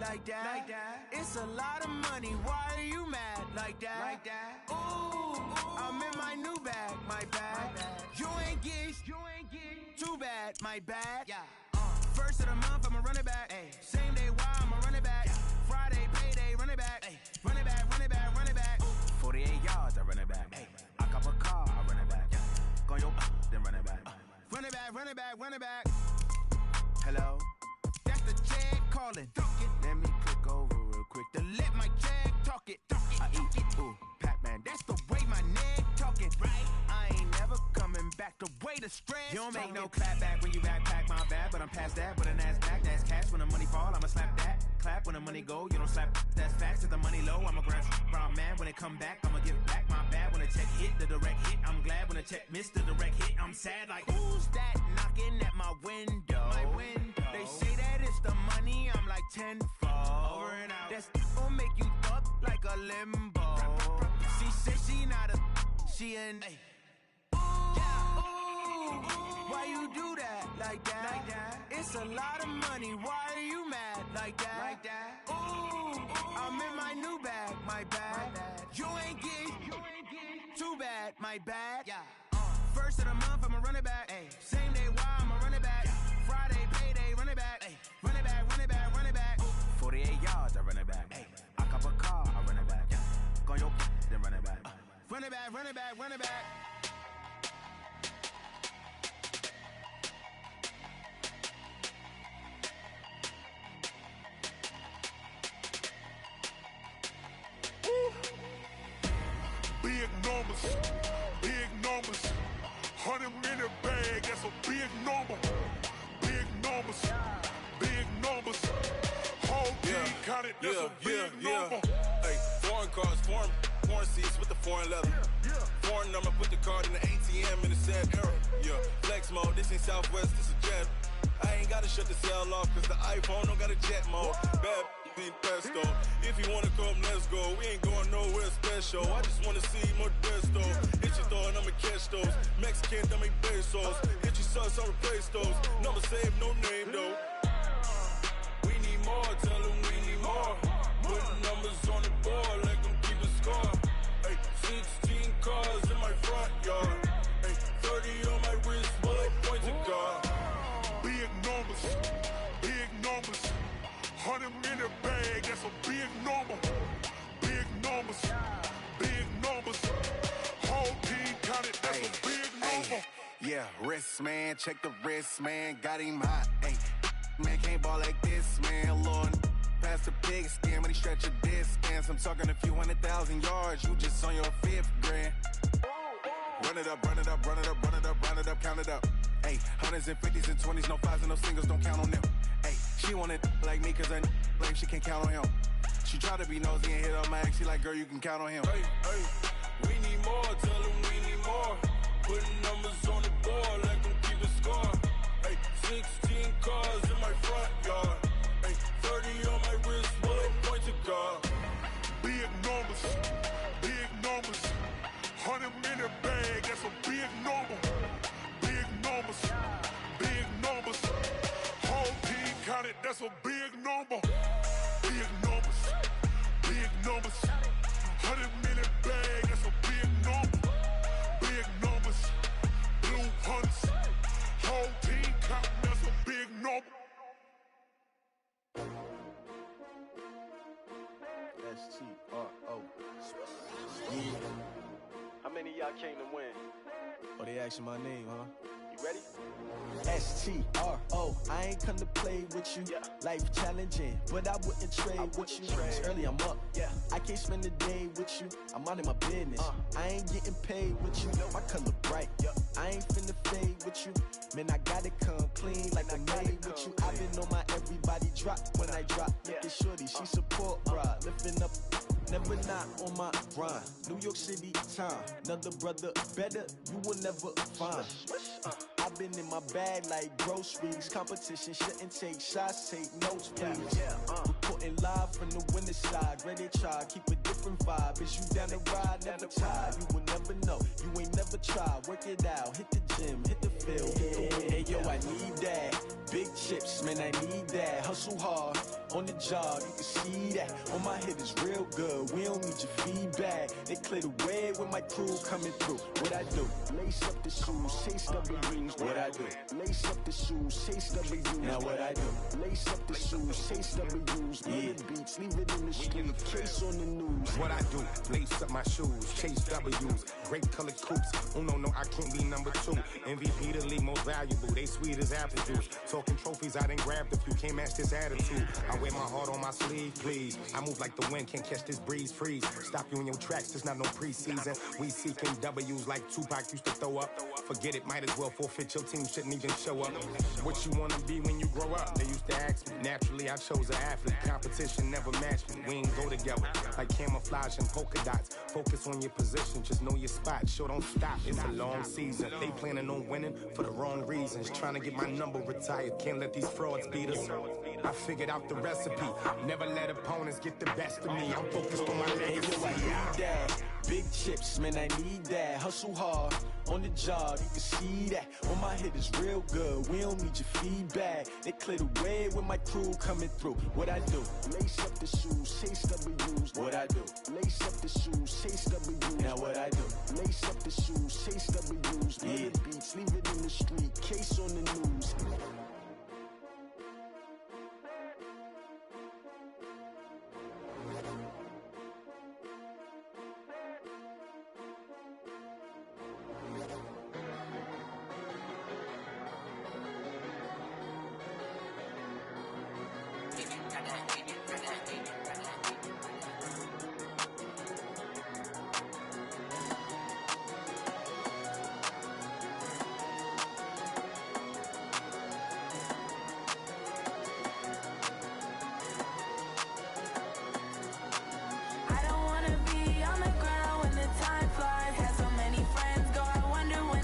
like that. It's a lot of money, why are you mad like that? Ooh, I'm in my new bag, my bag. You ain't get too bad, my bad. First of the month, I'ma run it back. Same day, why I'ma run it back. Friday, payday, run it back. Run it back, run it back, run it back. 48 yards, I run it back. I cop a car, I run it back. Go your then run it back. Run it back, run it back, run it back. Hello? That's the check calling. Let me click over real quick to let my check talk it. I eat it, ooh, Pac-Man. That's the way my neck talking, right? I ain't never coming back the way the stress. You don't make no clap back when you backpack my bad, but I'm past that. But a NASDAQ, that's cash. When the money fall, I'ma slap that. Clap when the money go, you don't slap. That's facts. If the money low, I'ma grab brown man. When it come back, I'ma give back my bad. When the check hit, the direct hit, I'm glad. When the check missed, the direct hit, I'm sad. Like, who's that knocking at my window? My window. They say that it's the money, I'm like tenfold. Over and out. That's gon' make you up like a limbo. She said she not a, she an. Why you do that like that? It's a lot of money, why are you mad like that? Ooh, I'm in my new bag, my bag. You ain't get too bad, my bad. First of the month, I'ma run it back. Same day, why I'ma run it back. Friday, payday, run it back. Run it back, run it back, run it back. 48 yards, I run it back. I cop a car, I run it back. Go your then run it back. Run it back, run it back, run it back. Big numbers, 100-minute bag, that's a big number. Big numbers, whole team counted, that's a big number. Hey, foreign cars, foreign seats with the foreign leather. Foreign number, put the card in the ATM in the sad era. Flex mode, this ain't Southwest, this a jet. I ain't gotta shut the cell off, cause the iPhone don't got a jet mode. Bad being pesto. If you wanna come, let's go. We ain't going nowhere special. I just wanna see more Desto. Hit your throw and I'ma catch those. Mexican, that make pesos. Hit your sauce, I'll replace those. Number save, no name though. We need more, tell them we need more. Putting numbers on the board, like them keep a score. Hey, 16 cars in my front yard. Hey, 30 on my wrist, bullet points a car. Big numbers, 100-minute bag, that's a big number. Big numbers, whole team counted, that's a big number. Yeah, wrist man, check the wrist man, got him hot. Man can't ball like this, man. Lord, past the pig skin when he stretch a distance. I'm talking a few 100,000 yards, you just on your 5th grand. Run it up, run it up, run it up, run it up, run it up, count it up. Hey, hundreds and 50s and 20s, no 5s and no singles, don't count on them. Hey, she want it like me, cause I blame she can't count on him. She try to be nosy and hit up my ex, she like, girl, you can count on him. Hey, we need more, tell them we need more. Putting numbers on the board, like them keep a score. Hey, 16 cars in my front yard. Hey, 30 on my wrist, bullet points a car. Big numbers, 100-minute bag, that's a big number. Big numbers, whole team counted, that's a big number. Big numbers, 100-minute bag, that's a big number. Big numbers, blue hunts, whole team counting, that's a big number. STRO. How many of y'all came to win? Oh, they asking my name, huh? You ready? STRO. I ain't come to play with you. Life challenging, but I wouldn't trade with you. It's early, I'm up. I can't spend the day with you. I'm out of my business. I ain't getting paid with you. My color bright. I ain't finna fade with you. Man, I gotta come clean like I made with you. I've been on my everybody drop when I drop. Look at shorty, she support bra. Lifting up, never not on my grind. New York City time. Another brother better, you will never find. I've been in my bag like groceries. Competition shouldn't take shots, take notes, please. Reporting live from the winter side. Ready to try, keep a different vibe. Is you down the ride, never tired. You will never know, you ain't never tried. Work it out, hit the gym, hit the field. Hey yo, I need that. Big chips, man, I need that. Hustle hard, on the job, you can see that. On my head is real good, we don't need your feedback. They clear the way with my crew coming through. What I do? Lace up the shoes, chase W's. What I do? Lace up the shoes, chase W's. Now what I do? Lace up the shoes, chase W's. Yeah, beats, leave it in the street, case on the news. What I do? Lace up my shoes, chase W's. Grape colored coops. Oh no, I can't be number 2. MVP the league most valuable. They sweet as apple juice. Talking trophies, I done grabbed a few. Can't match this attitude. I wear my heart on my sleeve, please. I move like the wind, can't catch this breeze, freeze. Stop you in your tracks, there's not no preseason. We seeking W's like Tupac used to throw up. Forget it, might as well forfeit. Your team shouldn't even show up. What you wanna be when you grow up? They used to ask me. Naturally, I chose an athlete. Competition never matched me. We ain't go together like camouflage and polka dots. Focus on your position, just know your spot. Sure, don't stop. It's a long season. They planning on winning for the wrong reasons. Trying to get my number retired. Can't let these frauds beat us. I figured out the recipe. Never let opponents get the best of me. I'm focused on my legacy. I need that. Big chips, man, I need that. Hustle hard, on the job, you can see that. On my head is real good, we don't need your feedback. They clear the way with my crew coming through. What I do? Lace up the shoes, chase W's. What I do? Lace up the shoes, chase W's. Now what I do? Lace up the shoes, chase W's. Yeah, beats, leave it in the street, case on the news. When the time flies, had so many friends go, I wonder when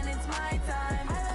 it's my time.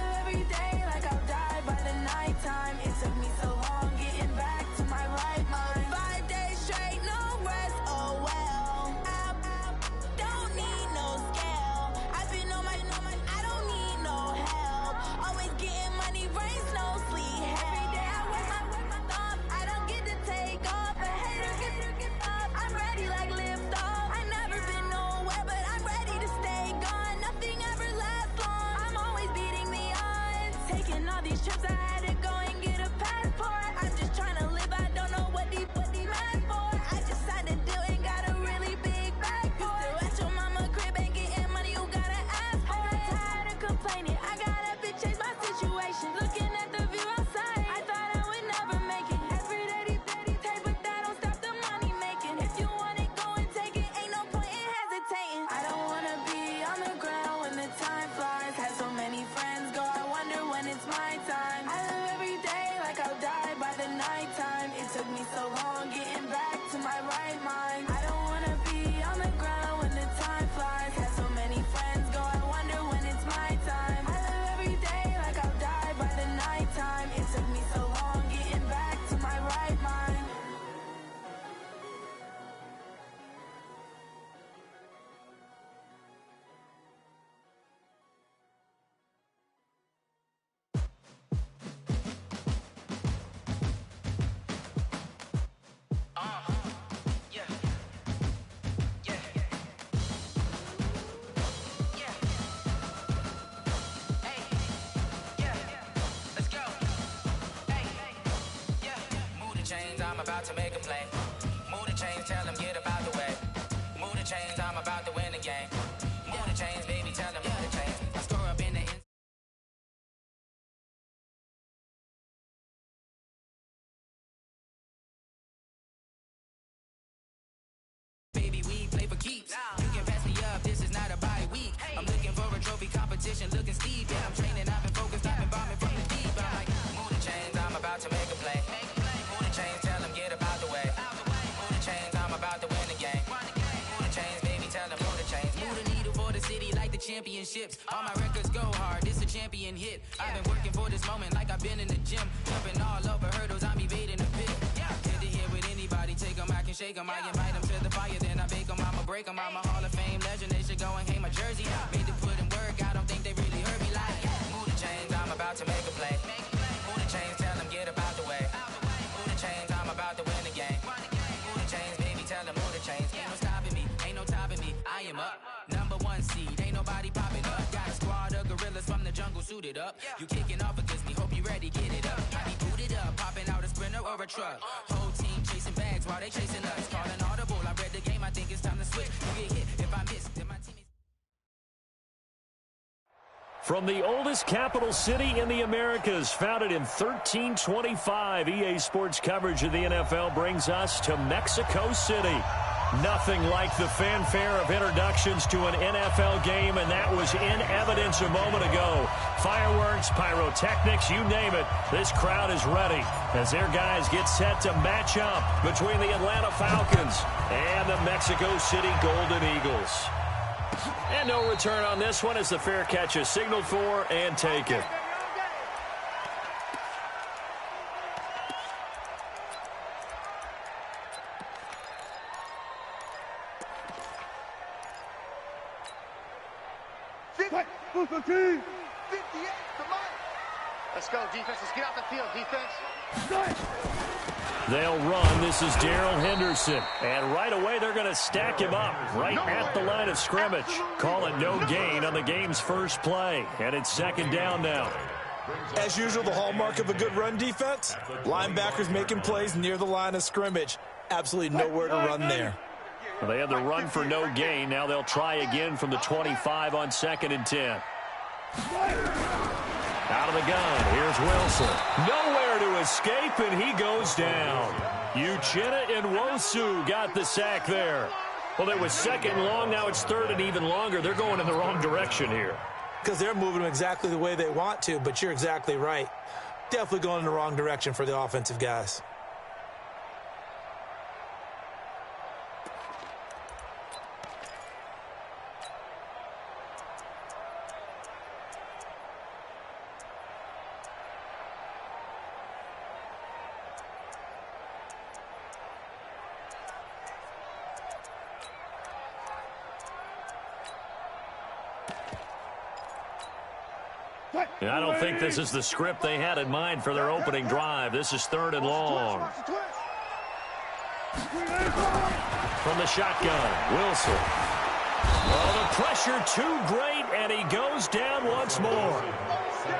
to make a play. Move the chains, tell them get up out the way. Move the chains, I'm about to win the game. Move the chains, baby, tell them move the chains. I score up in the baby, we play for keeps. You can pass me up, this is not a bye week. I'm looking for a trophy competition, looking steep. Yeah, I'm training, I've been focused, I've been bombing from the deep. I'm like, move the chains, I'm about to make a play. Move the chains, tell them get up out the way. Move the chains, I'm about to win the game. Move the chains, baby, tell them move the chains. Move the needle for the city like the championships. All my records go hard, this a champion hit. I've been working for this moment like I've been in the gym. Jumping all over hurdles, I'm evading the pit. Get to here with anybody, take them, I can shake them. I invite them to the fire, then I bake them. I'ma break them. I'm a Hall of Fame legend, they should go and hang my jersey. Made to put in work, I don't think they really heard me like. Move the chains, I'm about to make a play. Move the chains, tell them get up out the way. Move the chains, I'm about to win the game. Move the chains, baby, tell them move the chains. Ain't no stopping me, ain't no topping me. I am up, #1 seed, ain't nobody popping up. Got a squad of gorillas from the jungle suited up. You kicking off against me, hope you ready, get it up. I be booted up, popping out a Sprinter or a truck. Whole team chasing bags while they chasing us. Calling audible, I read the game, I think it's time to switch. You get hit, if I miss, then my team is... From the oldest capital city in the Americas, founded in 1325, EA Sports coverage of the NFL brings us to Mexico City. Nothing like the fanfare of introductions to an NFL game, and that was in evidence a moment ago. Fireworks, pyrotechnics, you name it. This crowd is ready as their guys get set to match up between the Atlanta Falcons and the Mexico City Golden Eagles. And no return on this one as the fair catch is signaled for and taken. Let's go, defense. Let's get out the field, defense. They'll run. This is Darrell Henderson. And right away, they're going to stack him up right at the line of scrimmage. Call it no gain on the game's first play. And it's second down now. As usual, the hallmark of a good run defense, linebackers making plays near the line of scrimmage. Absolutely nowhere to run there. Well, they had the run for no gain. Now they'll try again from the 25 on 2nd and 10. Out of the gun, here's Wilson. Nowhere to escape, and he goes down. Uchenna Nwosu got the sack there. Well, it was 2nd and long, now it's 3rd and even longer. They're going in the wrong direction here. Because they're moving them exactly the way they want to, but you're exactly right. Definitely going in the wrong direction for the offensive guys. I don't think this is the script they had in mind for their opening drive. This is 3rd and long. From the shotgun, Wilson. Oh, the pressure too great, and he goes down once more.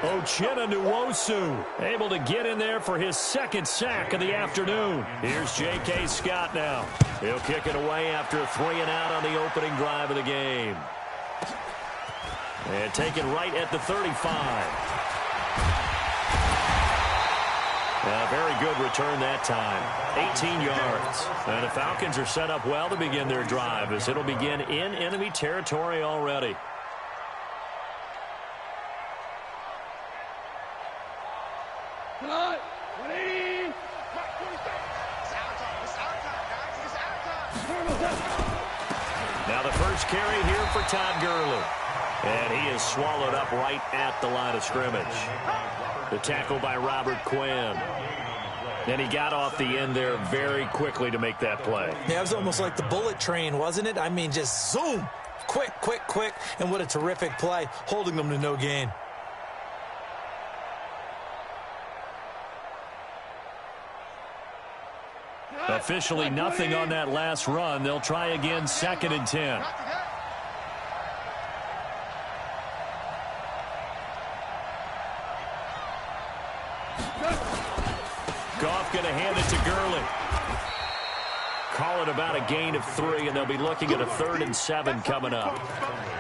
Uchenna Nwosu able to get in there for his 2nd sack of the afternoon. Here's J.K. Scott now. He'll kick it away after a 3 and out on the opening drive of the game. And taken right at the 35. A very good return that time. 18 yards. And the Falcons are set up well to begin their drive as it'll begin in enemy territory already. Now the first carry here for Todd Gurley. And he is swallowed up right at the line of scrimmage. The tackle by Robert Quinn. And he got off the end there very quickly to make that play. Yeah, it was almost like the bullet train, wasn't it? I mean, just zoom. Quick, quick, quick. And what a terrific play, holding them to no gain. Officially nothing on that last run. They'll try again 2nd and 10. Goff going to hand it to Gurley. Call it about a gain of 3, and they'll be looking at a 3rd and 7 coming up.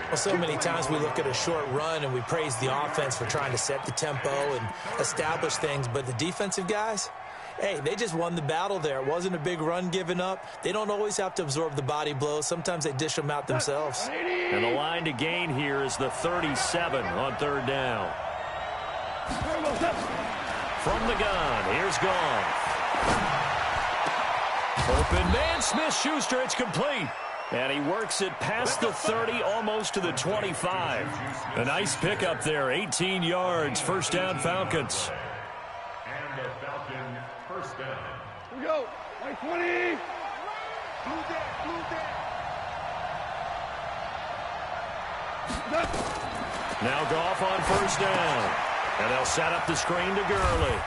Well, so many times we look at a short run and we praise the offense for trying to set the tempo and establish things, but the defensive guys, hey, they just won the battle there. It wasn't a big run given up. They don't always have to absorb the body blows. Sometimes they dish them out themselves. And the line to gain here is the 37 on 3rd down. From the gun, here's Goff. Open man, Smith-Schuster, it's complete. And he works it past the 30, almost to the 25. A nice pickup there, 18 yards, 1st down Falcons. And the Falcons, 1st down. Here we go, like 20. Blue deck. Now Goff on 1st down. And they'll set up the screen to Gurley.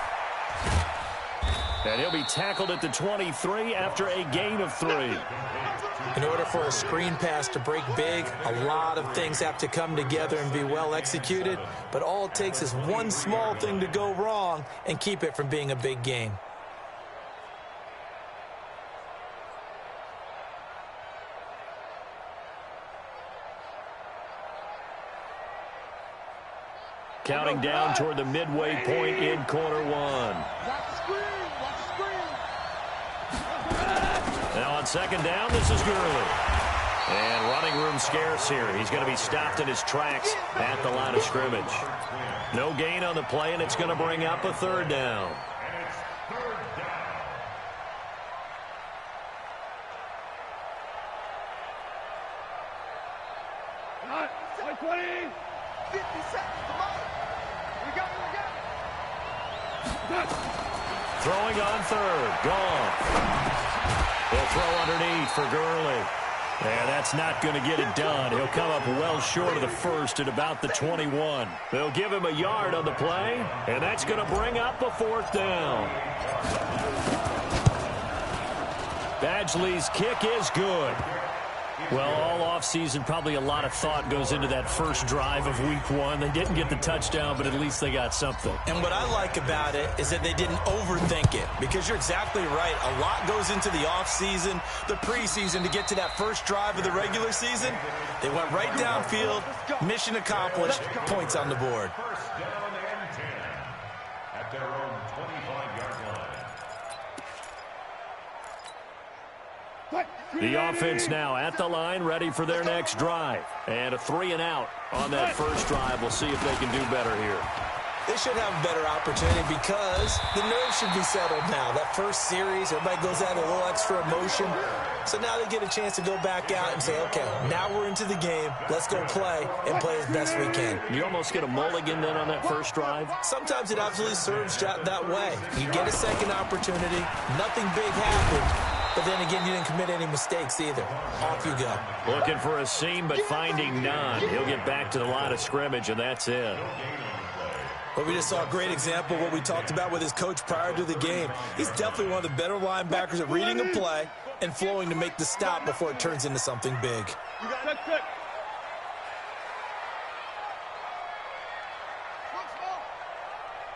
And he'll be tackled at the 23 after a gain of 3. In order for a screen pass to break big, a lot of things have to come together and be well executed. But all it takes is one small thing to go wrong and keep it from being a big gain. Counting down toward the midway point in quarter 1. Now on 2nd down, this is Gurley. And running room scarce here. He's going to be stopped in his tracks at the line of scrimmage. No gain on the play, and it's going to bring up a 3rd down. Like 20. 50 seconds, come on. We got it. Throwing on 3rd, Goff. They'll throw underneath for Gurley. And that's not going to get it done. He'll come up well short of the 1st at about the 21. They'll give him a yard on the play, and that's going to bring up a 4th down. Badgley's kick is good. Well, all offseason, probably a lot of thought goes into that first drive of week 1. They didn't get the touchdown, but at least they got something. And what I like about it is that they didn't overthink it, because you're exactly right. A lot goes into the offseason, the preseason, to get to that first drive of the regular season. They went right downfield, mission accomplished, points on the board. 1st down and 10 at their own 25-yard line. The offense now at the line, ready for their next drive. And a 3 and out on that first drive. We'll see if they can do better here. They should have a better opportunity because the nerves should be settled now. That first series, everybody goes out a little extra emotion. So now they get a chance to go back out and say, okay, now we're into the game. Let's go play and play as best we can. You almost get a mulligan then on that first drive? Sometimes it absolutely serves that way. You get a second opportunity. Nothing big happened. But then again, you didn't commit any mistakes either. Off you go. Looking for a seam, but finding none. He'll get back to the line of scrimmage, and that's it. Well, we just saw a great example of what we talked about with his coach prior to the game. He's definitely one of the better linebackers at reading a play and flowing to make the stop before it turns into something big. You got it. Check.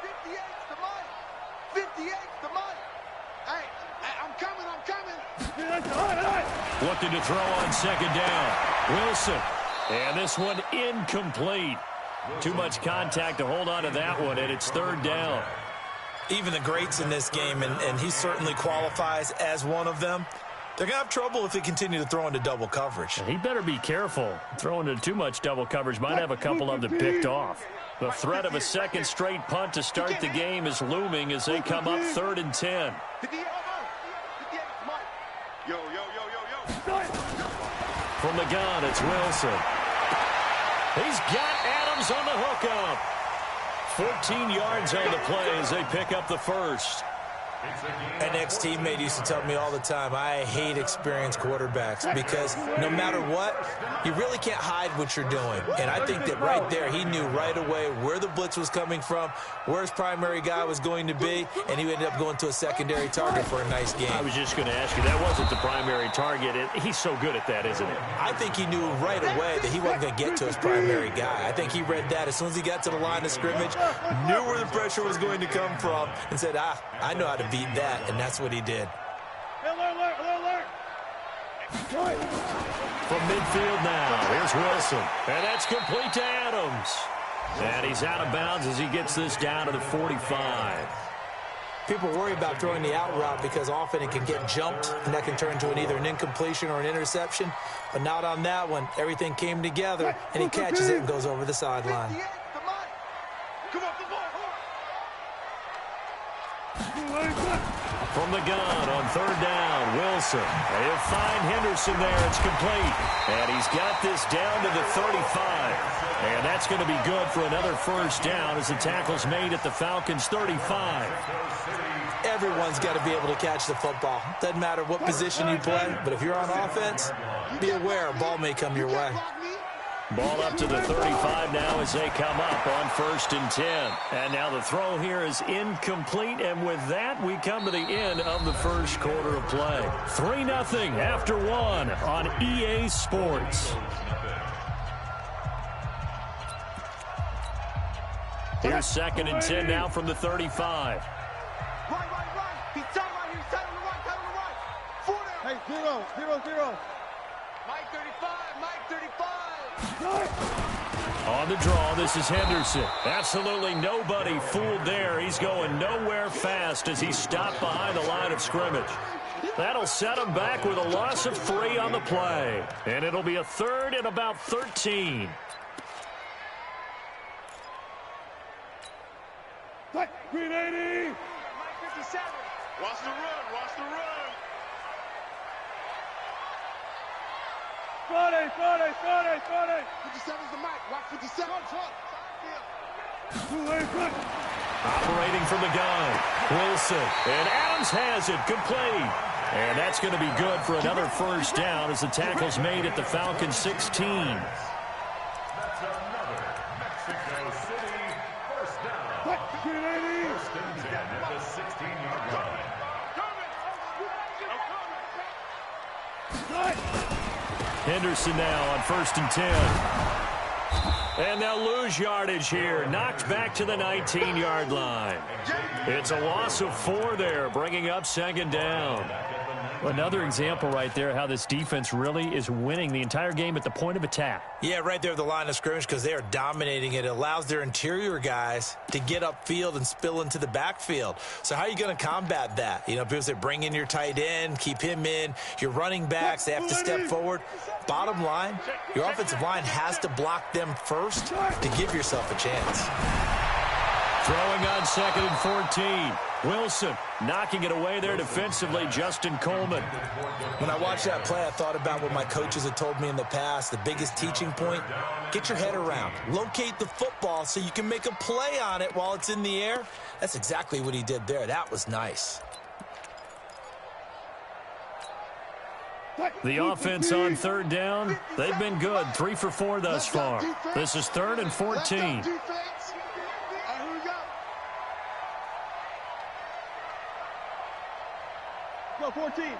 58's the money. 58's the money. Hey, I'm coming. Looking to throw on 2nd down. Wilson. And this one incomplete. Too much contact to hold on to that one, and it's 3rd down. Even the greats in this game, and he certainly qualifies as one of them, they're going to have trouble if they continue to throw into double coverage. He better be careful. Throwing into too much double coverage might have a couple of them picked off. The threat of a 2nd straight punt to start the game is looming as they come up 3rd and 10. From the gun, it's Wilson. He's got Adams on the hookup. 14 yards on the play as they pick up the first. An ex-teammate used to tell me all the time, I hate experienced quarterbacks because no matter what, you really can't hide what you're doing. And I think that right there, he knew right away where the blitz was coming from, where his primary guy was going to be, and he ended up going to a secondary target for a nice game. I was just going to ask you, that wasn't the primary target. He's so good at that, isn't he? I think he knew right away that he wasn't going to get to his primary guy. I think he read that as soon as he got to the line of scrimmage, knew where the pressure was going to come from, and said, I know how to beat that, and that's what he did. Alert. From midfield now, here's Wilson. And that's complete to Adams. And he's out of bounds as he gets this down to the 45. People worry about throwing the out route because often it can get jumped, and that can turn into either an incompletion or an interception. But not on that one. Everything came together, and he catches it and goes over the sideline. From the gun on third down, Wilson. He'll find Henderson there. It's complete. And he's got this down to the 35. And that's going to be good for another first down as the tackle's made at the Falcons' 35. Everyone's got to be able to catch the football. Doesn't matter what position you play, but if you're on offense, be aware a ball may come your way. Ball up to the 35 now as they come up on 1st and 10. And now the throw here is incomplete. And with that, we come to the end of the first quarter of play. 3-0 after 1 on EA Sports. Here's 2nd and 10 now from the 35. Right. He's tight right here. He's tight on the right. 4 down. Hey, 0. Mike 35. On the draw, this is Henderson. Absolutely nobody fooled there. He's going nowhere fast as he's stopped behind the line of scrimmage. That'll set him back with a loss of 3 on the play. And it'll be a 3rd and about 13. Green 80. Mike 57. Watch the run. Friday. 57's the mic. Watch 57. Operating from the gun, Wilson. And Adams has it complete. And that's going to be good for another first down as the tackle's made at the Falcons' 16. That's another Mexico City first down. First and 10 at the 16-yard line. Henderson now on 1st and 10. And they'll lose yardage here. Knocked back to the 19-yard line. It's a loss of 4 there, bringing up 2nd down. Another example right there how this defense really is winning the entire game at the point of attack. Yeah, right there at the line of scrimmage because they are dominating it. It allows their interior guys to get upfield and spill into the backfield. So how are you going to combat that? You know, people say bring in your tight end, keep him in. Your running backs, they have to step forward. Bottom line, your offensive line has to block them first to give yourself a chance. Throwing on 2nd and 14. Wilson knocking it away there defensively, Justin Coleman. When I watched that play, I thought about what my coaches had told me in the past. The biggest teaching point, get your head around. Locate the football so you can make a play on it while it's in the air. That's exactly what he did there. That was nice. The offense on 3rd down, they've been good. 3 for 4 thus far. This is 3rd and 14. Go 14. 57's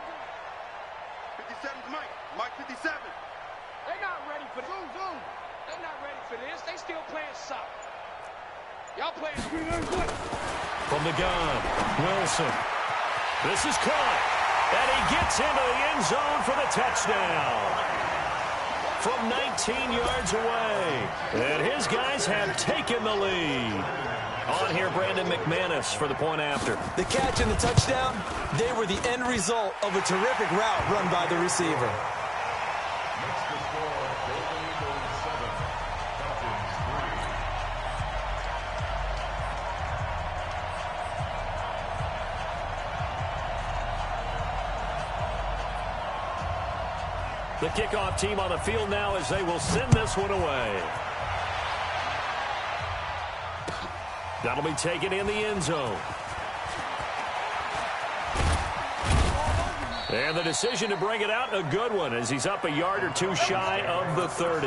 Mike 57. They're not ready for this. Zoom. They're not ready for this. They still playing soccer. Y'all playing. From the gun, Wilson. This is caught. And he gets into the end zone for the touchdown. From 19 yards away. And his guys have taken the lead. On here, Brandon McManus for the point after. The catch and the touchdown, they were the end result of a terrific route run by the receiver. The kickoff team on the field now as they will send this one away. That'll be taken in the end zone. And the decision to bring it out, a good one, as he's up a yard or 2 shy of the 30.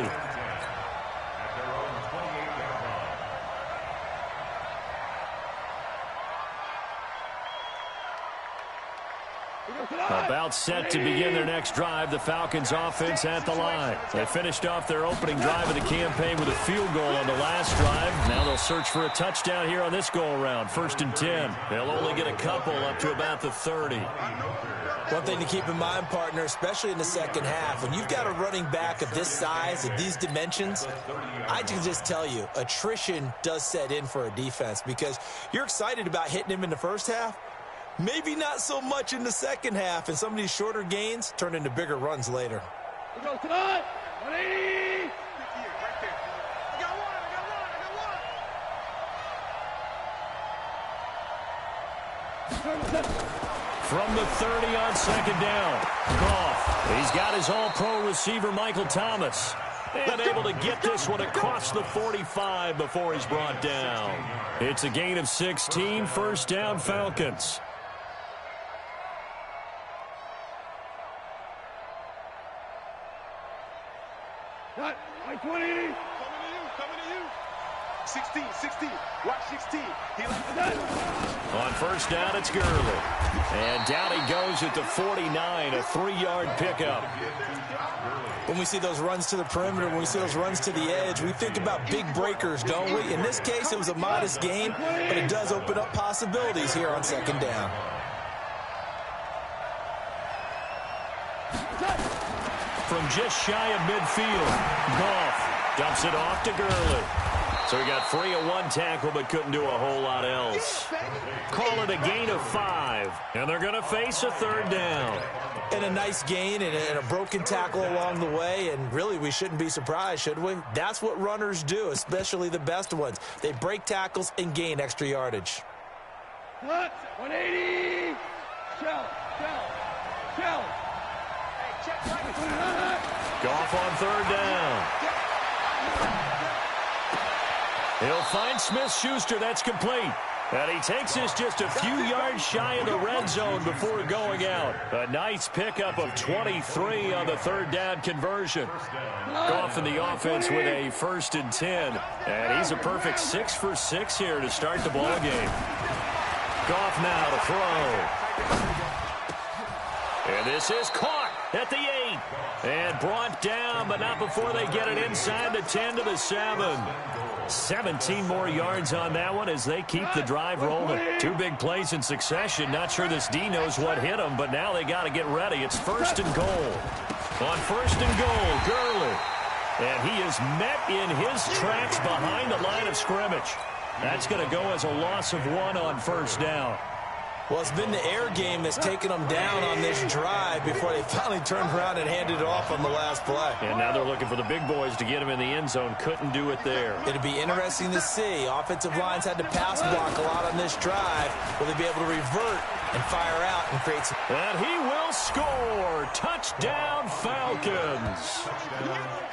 About set to begin their next drive, the Falcons offense at the line. They finished off their opening drive of the campaign with a field goal on the last drive. Now they'll search for a touchdown here on this go-around. 1st and 10. They'll only get a couple up to about the 30. One thing to keep in mind, partner, especially in the second half, when you've got a running back of this size, of these dimensions, I can just tell you, attrition does set in for a defense because you're excited about hitting him in the first half. Maybe not so much in the second half, and some of these shorter gains turn into bigger runs later. Here goes tonight. 180. From the 30 on 2nd down, Goff. He's got his all-pro receiver, Michael Thomas. And able to get this one across the 45 before he's brought down. It's a gain of 16, 1st down Falcons. Got 120. Coming to you. 16. Watch 16. He likes that. On 1st down, it's Gurley. And down he goes at the 49, a 3-yard pickup. When we see those runs to the perimeter, when we see those runs to the edge, we think about big breakers, don't we? In this case, it was a modest gain, but it does open up possibilities here on 2nd down. From just shy of midfield, Goff dumps it off to Gurley. So he got free of one tackle but couldn't do a whole lot else. Call it a gain of 5, and they're going to face a 3rd down. And a nice gain and a broken tackle along the way, and really we shouldn't be surprised, should we? That's what runners do, especially the best ones. They break tackles and gain extra yardage. 180. Shell. Goff on 3rd down. He'll find Smith-Schuster. That's complete. And he takes this just a few yards shy of the red zone before going out. A nice pickup of 23 on the 3rd down conversion. Goff in the offense with a 1st and 10. And he's a perfect 6 for 6 here to start the ball game. Goff now to throw. And this is caught at the 8. And brought down, but not before they get it inside the 10 to the 7. 17 more yards on that one as they keep the drive rolling. 2 big plays in succession. Not sure this D knows what hit him, but now they got to get ready. It's 1st and goal. On 1st and goal, Gurley. And he is met in his tracks behind the line of scrimmage. That's going to go as a loss of 1 on 1st down. Well, it's been the air game that's taken them down on this drive before they finally turned around and handed it off on the last play. And now they're looking for the big boys to get him in the end zone. Couldn't do it there. It'll be interesting to see. Offensive lines had to pass block a lot on this drive. Will they be able to revert and fire out and create some... And he will score. Touchdown, Falcons.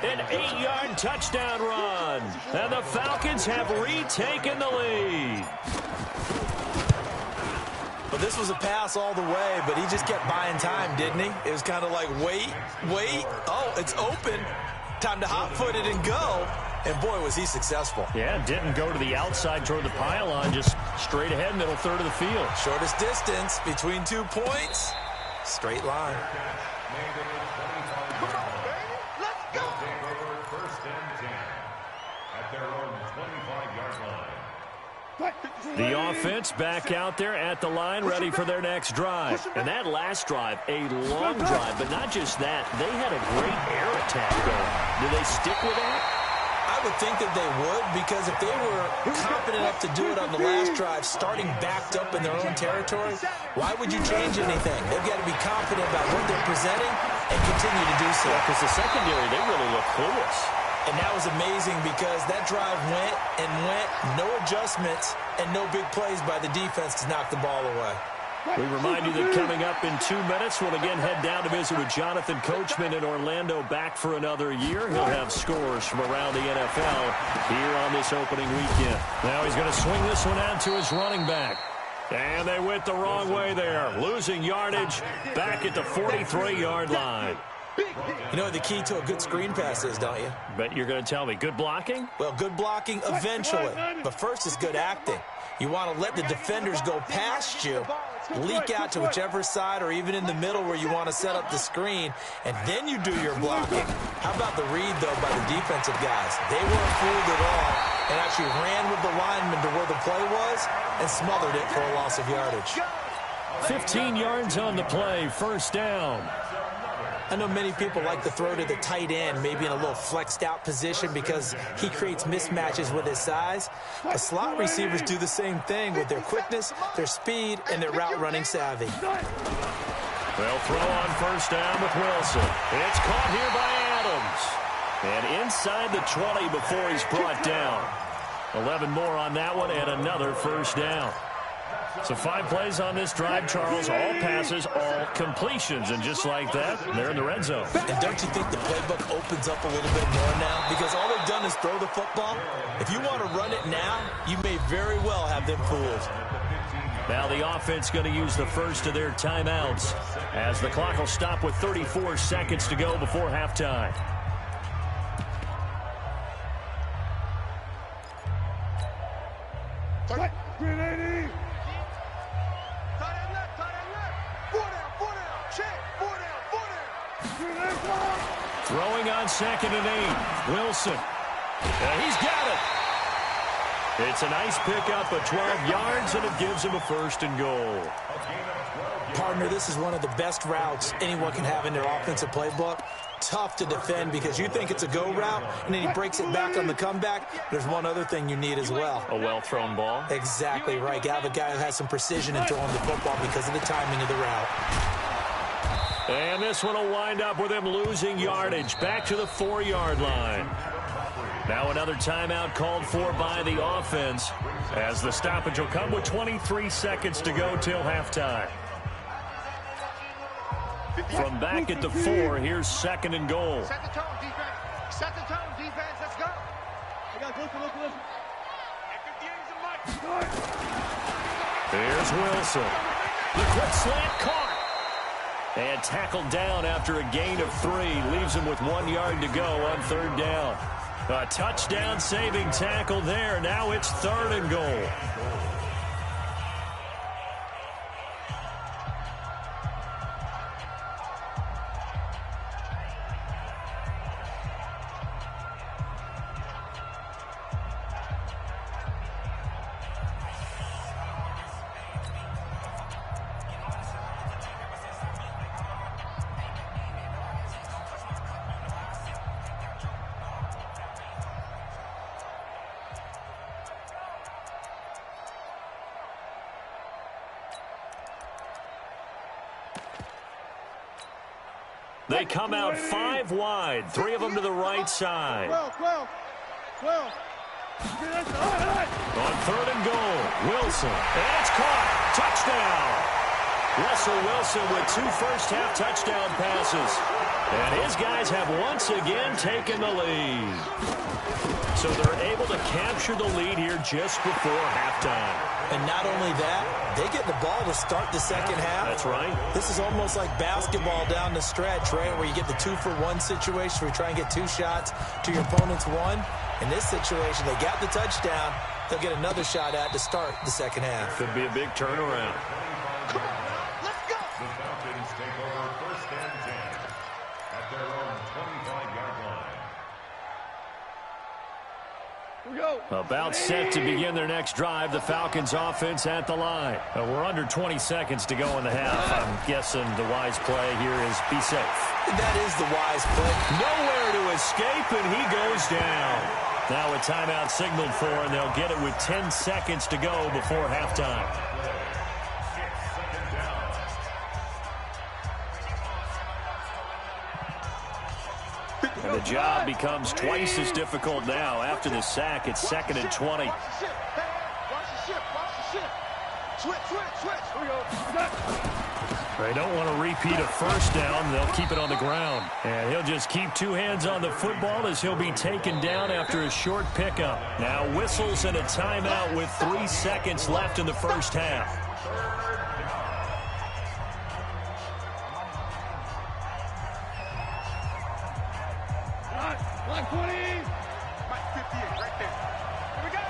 An 8-yard touchdown run. And the Falcons have retaken the lead. Well, this was a pass all the way, but he just kept buying time, didn't he? It was kind of like, wait. Oh, it's open. Time to hot-foot it and go. And, boy, was he successful. Yeah, didn't go to the outside toward the pylon, just straight ahead, middle third of the field. Shortest distance between 2 points. Straight line. Come on, baby. Let's go. First and 10 at their own 25-yard line. The offense back out there at the line, ready for their next drive. And that last drive, a long drive, but not just that. They had a great air attack going. Do they stick with that? I would think that they would, because if they were confident enough to do it on the last drive, starting backed up in their own territory, why would you change anything? They've got to be confident about what they're presenting and continue to do so. Because the secondary, they really look clueless. And that was amazing because that drive went and went, no adjustments, and no big plays by the defense to knock the ball away. We remind you that coming up in 2 minutes, we'll again head down to visit with Jonathan Coachman in Orlando, back for another year. He'll have scores from around the NFL here on this opening weekend. Now he's going to swing this one out to his running back. And they went the wrong way there, losing yardage back at the 43-yard line. You know what the key to a good screen pass is, don't you? Bet you're going to tell me. Good blocking? Well, good blocking eventually. But first is good acting. You want to let the defenders go past you, leak out to whichever side or even in the middle where you want to set up the screen, and then you do your blocking. How about the read, though, by the defensive guys? They weren't fooled at all and actually ran with the lineman to where the play was and smothered it for a loss of yardage. 15 yards on the play, first down. I know many people like to throw to the tight end, maybe in a little flexed out position because he creates mismatches with his size. But slot receivers do the same thing with their quickness, their speed, and their route running savvy. They'll throw on first down with Wilson. It's caught here by Adams. And inside the 20 before he's brought down. 11 more on that one and another first down. So 5 plays on this drive, Charles. All passes, all completions. And just like that, they're in the red zone. And don't you think the playbook opens up a little bit more now? Because all they've done is throw the football. If you want to run it now, you may very well have them fooled. Now the offense going to use the first of their timeouts as the clock will stop with 34 seconds to go before halftime. Throwing on 2nd and 8. Wilson. He's got it. It's a nice pickup of 12 yards, and it gives him a 1st and goal. Partner, this is one of the best routes anyone can have in their offensive playbook. Tough to defend because you think it's a go route, and then he breaks it back on the comeback. There's one other thing you need as well. A well-thrown ball. Exactly right. You have a guy who has some precision in throwing the football because of the timing of the route. And this one will wind up with him losing yardage back to the 4-yard line. Now another timeout called for by the offense as the stoppage will come with 23 seconds to go till halftime. From back at the 4, here's 2nd and goal. Set the tone, defense. Set the tone, defense. Let's go. Listen. Here's Wilson. The quick slant caught. And tackled down after a gain of 3. Leaves him with 1 yard to go on 3rd down. A touchdown saving tackle there. Now it's 3rd and goal. They come out 5 wide, 3 of them to the right side. On 3rd and goal, Wilson. And it's caught. Touchdown. Russell Wilson with 2 first-half touchdown passes. And his guys have once again taken the lead. So they're able to capture the lead here just before halftime. And not only that, they get the ball to start the second half. That's right. This is almost like basketball down the stretch, right, where you get the 2-for-1 situation where you try and get 2 shots to your opponent's 1. In this situation, they got the touchdown. They'll get another shot at to start the second half. Could be a big turnaround. Come on, let's go. The Falcons take over 1st and 10 at their own 25-yard line. About set to begin their next drive. The Falcons offense at the line. We're under 20 seconds to go in the half. I'm guessing the wise play here is be safe. That is the wise play. Nowhere to escape, and he goes down. Now a timeout signaled for, and they'll get it with 10 seconds to go before halftime. And the job becomes twice as difficult now. After the sack, it's 2nd and 20. Watch the shift. Switch. Here we go. They don't want to repeat a first down. They'll keep it on the ground. And he'll just keep 2 hands on the football as he'll be taken down after a short pickup. Now whistles and a timeout with 3 seconds left in the first half. Line 20. Mike 58 right there. Here we go.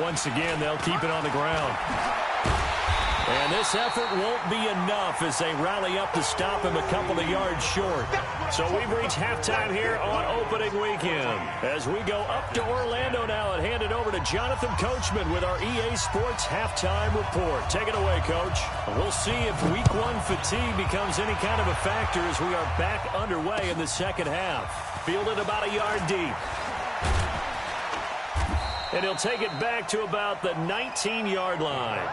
Once again, they'll keep it on the ground. And this effort won't be enough as they rally up to stop him a couple of yards short. So we've reached halftime here on opening weekend. As we go up to Orlando now and hand it over to Jonathan Coachman with our EA Sports Halftime Report. Take it away, Coach. We'll see if Week 1 fatigue becomes any kind of a factor as we are back underway in the second half. Fielded about a yard deep. And he'll take it back to about the 19-yard line.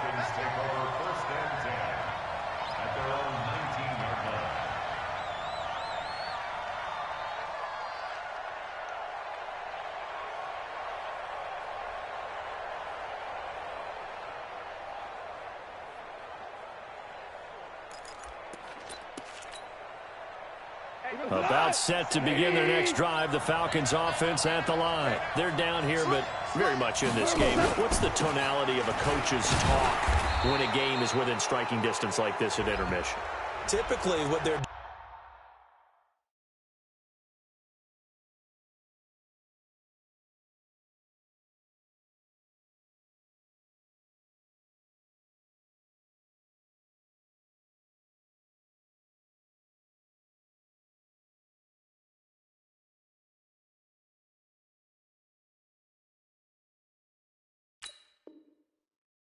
About set to begin their next drive, the Falcons offense at the line. They're down here, but very much in this game. What's the tonality of a coach's talk when a game is within striking distance like this at intermission? Typically, what they're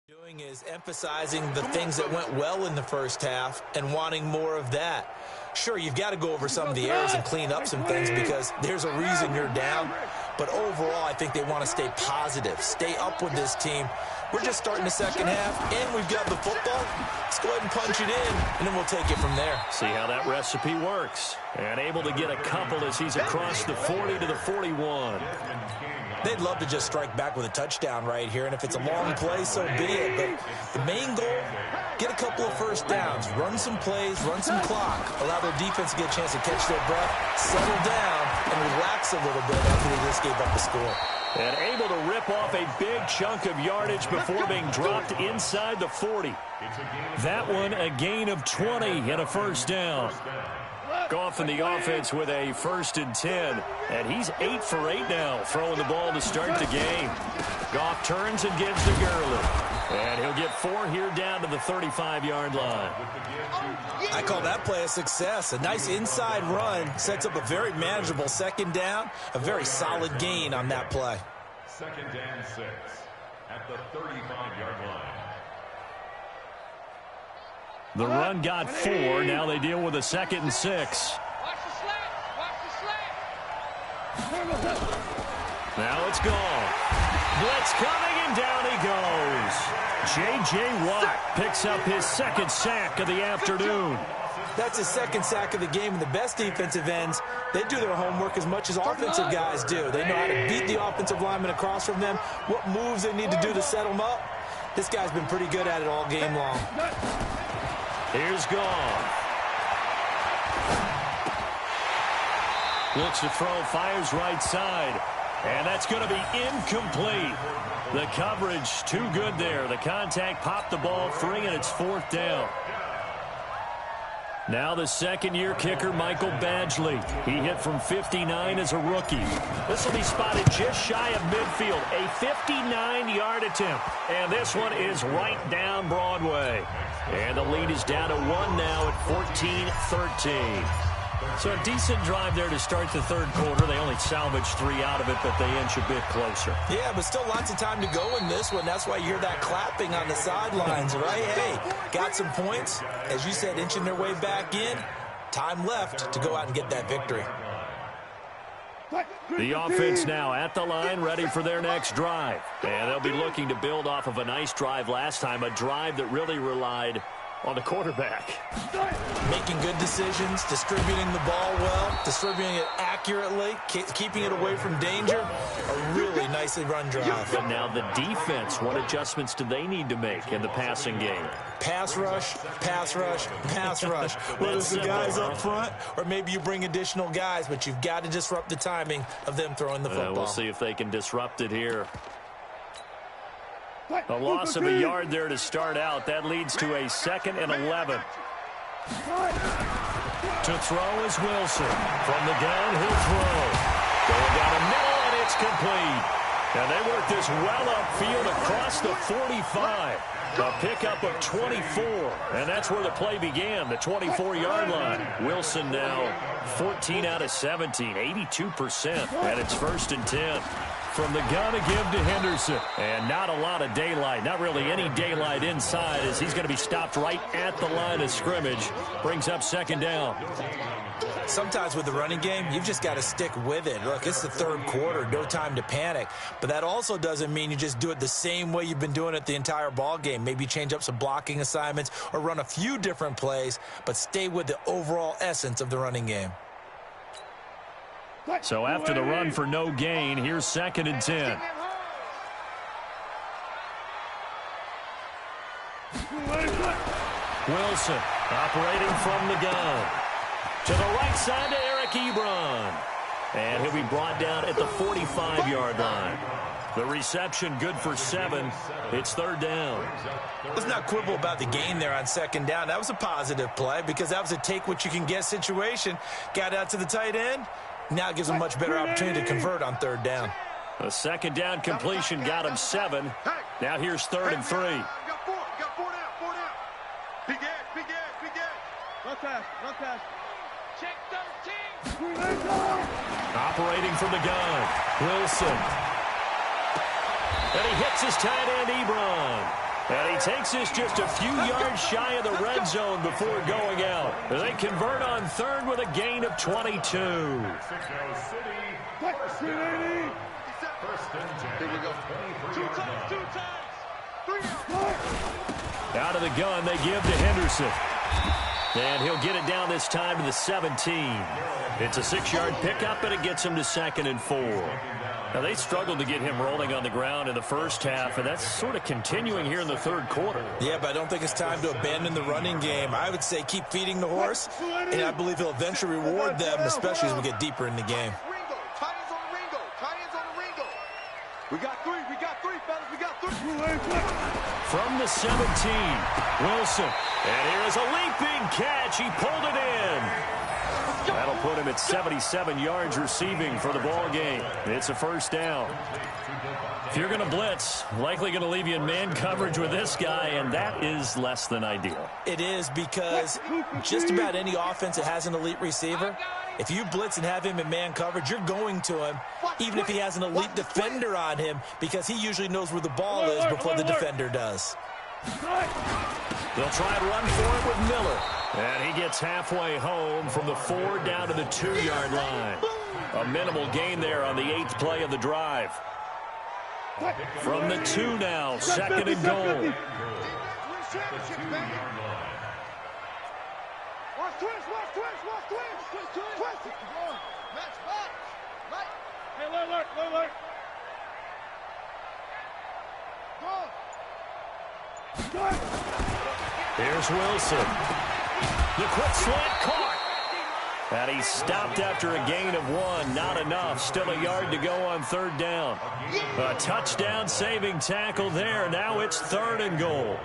doing is emphasizing the things that went well in the first half and wanting more of that. Sure, you've got to go over some of the errors and clean up some things because there's a reason you're down. But overall, I think they want to stay positive, stay up with this team. We're just starting the second half, and we've got the football. Let's go ahead and punch it in, and then we'll take it from there. See how that recipe works. And able to get a couple as he's across the 40 to the 41. They'd love to just strike back with a touchdown right here, and if it's a long play, so be it. But the main goal, get a couple of first downs, run some plays, run some clock, allow their defense to get a chance to catch their breath, settle down, and relax a little bit after they just gave up the score. And able to rip off a big chunk of yardage before being dropped inside the 40. That one a gain of 20 and a first down. Goff in the offense with a 1st and 10. And he's 8 for 8 now, throwing the ball to start the game. Goff turns and gives to Gurley. And he'll get 4 here down to the 35-yard line. I call that play a success. A nice inside run sets up a very manageable second down. A very solid gain on that play. 2nd and 6 at the 35-yard line. The run got 4. Now they deal with a 2nd and 6. Watch the slant. Watch the slant. Now it's gone. Blitz coming, and down he goes. J.J. Watt picks up his 2nd sack of the afternoon. That's his 2nd sack of the game, and the best defensive ends, they do their homework as much as offensive guys do. They know how to beat the offensive lineman across from them, what moves they need to do to set them up. This guy's been pretty good at it all game long. Here's Goff. Looks to throw, fires right side. And that's going to be incomplete. The coverage too good there. The contact popped the ball free, and it's 4th down. Now the second-year kicker, Michael Badgley. He hit from 59 as a rookie. This will be spotted just shy of midfield. A 59-yard attempt. And this one is right down Broadway. And the lead is down to 1 now at 14-13. So a decent drive there to start the 3rd quarter. They only salvaged 3 out of it, but they inch a bit closer. Yeah, but still lots of time to go in this one. That's why you hear that clapping on the sidelines, right? Hey, got some points. As you said, inching their way back in. Time left to go out and get that victory. The offense now at the line, ready for their next drive. And they'll be looking to build off of a nice drive last time, a drive that really relied on the quarterback. Making good decisions, distributing the ball well, distributing it accurately, keeping it away from danger. A really nicely run drive. But now the defense, what adjustments do they need to make in the passing game? Pass rush, pass rush, pass rush. Whether it's the guys up front or maybe you bring additional guys, but you've got to disrupt the timing of them throwing the football. We'll see if they can disrupt it here. A loss of a yard there to start out. That leads to a 2nd and 11. To throw is Wilson. From the gun, he'll throw. Going down the middle, and it's complete. And they work this well upfield across the 45. A pickup of 24, and that's where the play began, the 24-yard line. Wilson now 14 out of 17, 82%, and it's 1st and 10. From the gun to give to Henderson. And not a lot of daylight, not really any daylight inside, as he's going to be stopped right at the line of scrimmage. Brings up 2nd down. Sometimes with the running game, you've just got to stick with it. Look, it's the 3rd quarter, no time to panic. But that also doesn't mean you just do it the same way you've been doing it the entire ball game. Maybe change up some blocking assignments or run a few different plays, but stay with the overall essence of the running game. So after the run for no gain, here's 2nd and 10. Wilson operating from the gun. To the right side to Eric Ebron. And he'll be brought down at the 45-yard line. The reception good for 7. It's 3rd down. Let's not quibble about the gain there on 2nd down. That was a positive play because that was a take-what-you-can-get situation. Got out to the tight end. Now gives him a much better opportunity to convert on 3rd down. A 2nd down completion got him 7. Now here's 3rd and 3. You got 4 down. Big edge. Run pass. Check 13. Operating from the gun. Wilson. And he hits his tight end, Ebron. And he takes this just a few yards shy of the red zone before going out. They convert on 3rd with a gain of 22. Mexico City, 1st and 10. Here we go. 2 times. 3 Out of the gun, they give to Henderson. And he'll get it down this time to the 17. It's a 6-yard pickup, and it gets him to 2nd and 4. Now, they struggled to get him rolling on the ground in the first half, and that's sort of continuing here in the 3rd quarter. Yeah, but I don't think it's time to abandon the running game. I would say keep feeding the horse, and I believe he'll eventually reward them, especially as we get deeper in the game. Ringo. Tight ends on the Ringo. We got 3, fellas. We got 3. From the 17, Wilson. And here is a leaping catch. He pulled it in. That'll put him at 77 yards receiving for the ball game. It's a 1st down. If you're going to blitz, likely going to leave you in man coverage with this guy, and that is less than ideal. It is because just about any offense that has an elite receiver, if you blitz and have him in man coverage, you're going to him, even if he has an elite defender on him, because he usually knows where the ball is before the defender does. They'll try and run for it with Miller. And he gets halfway home from the 4 down to the 2-yard line. A minimal gain there on the 8th play of the drive. From the 2 now, 2nd and goal. Watch twist. Match box. Right. Hey, alert. Here's Wilson. The quick slant caught. And he stopped after a gain of 1. Not enough. Still a yard to go on 3rd down. A touchdown saving tackle there. Now it's 3rd and goal.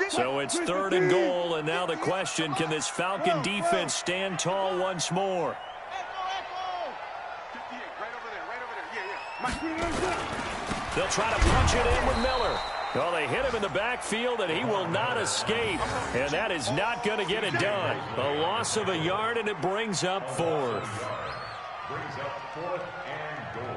So it's 3rd and goal, and now the question, can this Falcon defense stand tall once more? They'll try to punch it in with Miller. Well, they hit him in the backfield, and he will not escape. And that is not going to get it done. A loss of a yard, and it brings up 4th. Brings up 4th and goal.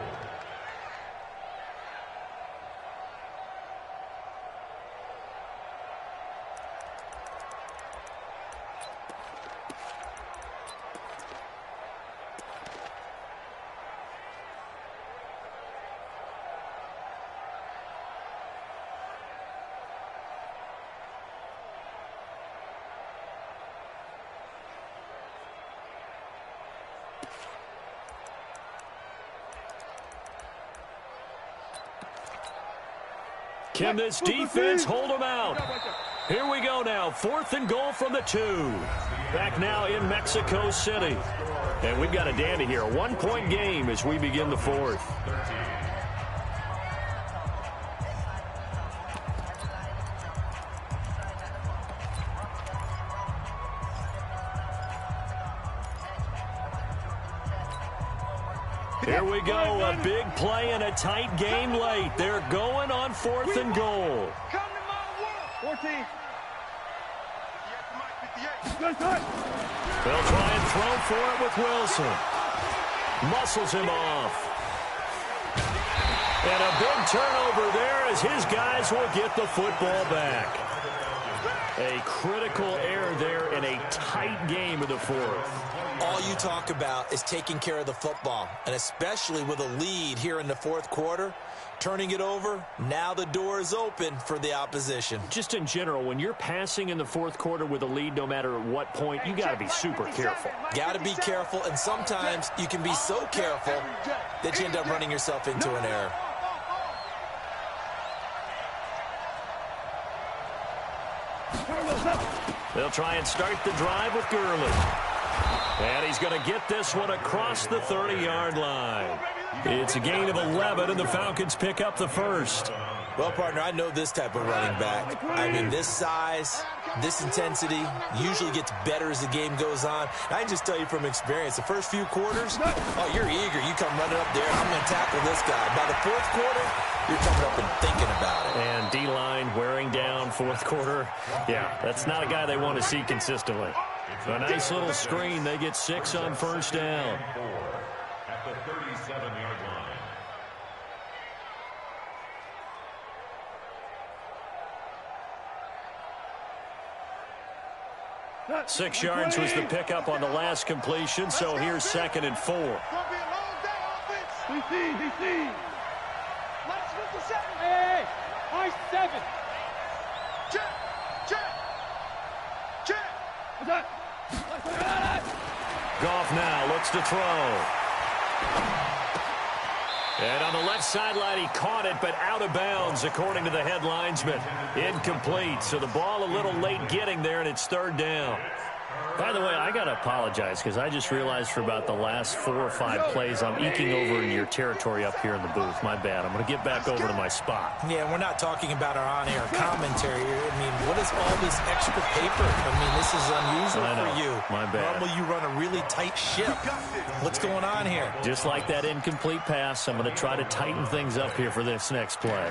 Can this defense hold them out? Here we go now. 4th and goal from the 2. Back now in Mexico City. And we've got a dandy here. A 1-point game as we begin the 4th. Here we go, a big play and a tight game late. They're going on 4th and goal. 14. They'll try and throw for it with Wilson. Muscles him off. And a big turnover there as his guys will get the football back. A critical error there in a tight game of the 4th. All you talk about is taking care of the football, and especially with a lead here in the 4th quarter, turning it over, now the door is open for the opposition. Just in general, when you're passing in the 4th quarter with a lead, no matter at what point, you got to be super careful. Got to be careful, and sometimes you can be so careful that you end up running yourself into an error. They'll try and start the drive with Gurley. And he's going to get this one across the 30-yard line. It's a gain of 11, and the Falcons pick up the first. Well, partner, I know this type of running back. I mean, this size, this intensity usually gets better as the game goes on. I can just tell you from experience, the first few quarters, oh, you're eager. You come running up there, I'm going to tackle this guy. By the 4th quarter, you're coming up and thinking about it. And D-line wearing down 4th quarter. Yeah, that's not a guy they want to see consistently. A nice little screen. They get 6 on first down. At the 37-yard line. 6 yards was the pickup on the last completion, so here's 2nd and 4. DC. Let's move to 7. Hey, high 7. Check. What's that? Goff now looks to throw. And on the left sideline, he caught it, but out of bounds, according to the head linesman. Incomplete, so the ball a little late getting there, and it's 3rd down. By the way, I got to apologize because I just realized for about the last 4 or 5 plays, I'm eking over in your territory up here in the booth. My bad. I'm going to get back over to my spot. Yeah, we're not talking about our on-air commentary. I mean, what is all this extra paper? I mean, this is unusual for you. My bad. Normally, you run a really tight ship. What's going on here? Just like that incomplete pass, I'm going to try to tighten things up here for this next play.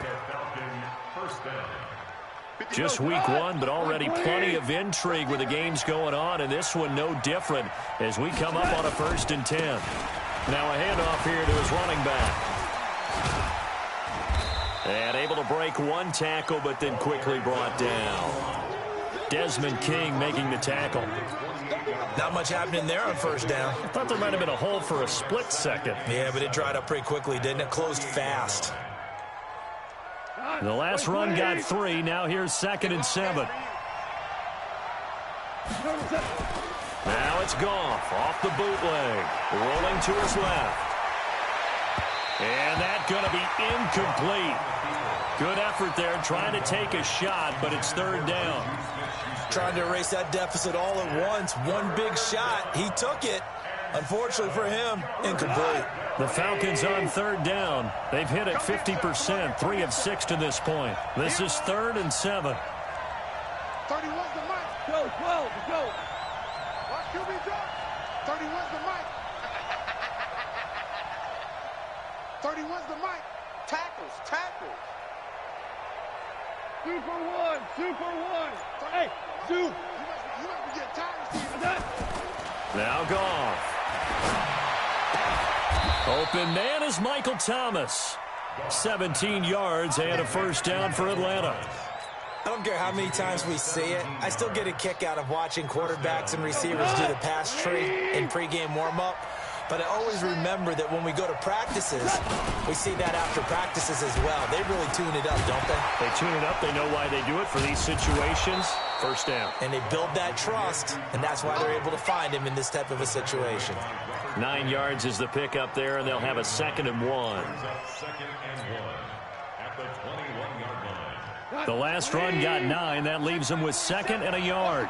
Just week 1, but already plenty of intrigue with the games going on, and this one no different as we come up on a 1st and 10. Now a handoff here to his running back. And able to break 1 tackle, but then quickly brought down. Desmond King making the tackle. Not much happening there on 1st down. I thought there might have been a hole for a split second. Yeah, but it dried up pretty quickly, didn't it? Closed fast. The last run got 3. Now here's 2nd and 7. Now it's Goff off the bootleg. Rolling to his left. And that's going to be incomplete. Good effort there trying to take a shot, but it's 3rd down. Trying to erase that deficit all at once. One big shot. He took it. Unfortunately for him, incomplete. The Falcons on 3rd down. They've hit it 50%, 3 of 6 to this point. This is 3rd and 7. 31's the mic. Go, 12, go. Watch QB drop. 31's the mic. 31's the mic. Tackles. Super one. Hey, Zoo. You must be getting tired of seeing that. Now Goff. Open man is Michael Thomas. 17 yards and a 1st down for Atlanta. I don't care how many times we see it. I still get a kick out of watching quarterbacks and receivers do the pass tree in pregame warm-up. But I always remember that when we go to practices, we see that after practices as well. They really tune it up, don't they? They tune it up. They know why they do it for these situations. 1st down. And they build that trust, and that's why they're able to find him in this type of a situation. 9 yards is the pickup there, and they'll have a 2nd and 1. 2nd and 1 at the 21-yard line. The last run got 9. That leaves them with 2nd and a yard.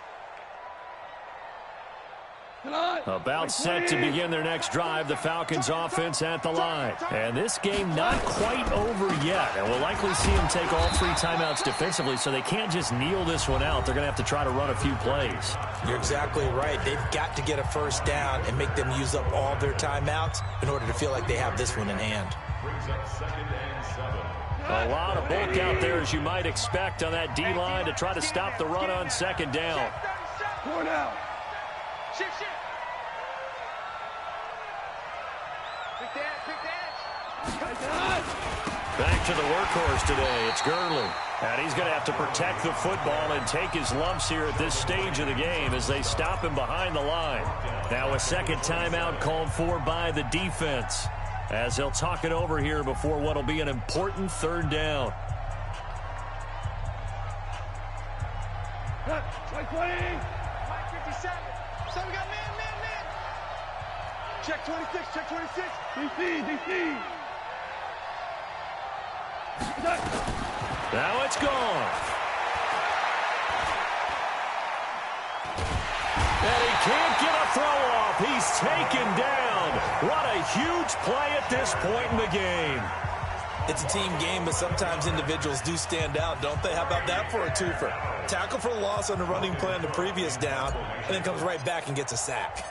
About set to begin their next drive, the Falcons offense at the line. And this game not quite over yet. And we'll likely see them take all 3 timeouts defensively, so they can't just kneel this one out. They're going to have to try to run a few plays. You're exactly right. They've got to get a first down and make them use up all their timeouts in order to feel like they have this one in hand. A lot of bulk out there, as you might expect, on that D-line to try to stop the run on second down. Four down. Shift. Big dash. Back to the workhorse today. It's Gurley. And he's going to have to protect the football and take his lumps here at this stage of the game as they stop him behind the line. Now a second timeout called for by the defense, as they'll talk it over here before what will be an important third down. Check 20. Mike 57. So we got man. Check 26. DC. Now it's gone. And he can't get a throw off. He's taken down. What a huge play at this point in the game. It's a team game, but sometimes individuals do stand out, don't they? How about that for a twofer? Tackle for loss on the running play on the previous down, and then comes right back and gets a sack.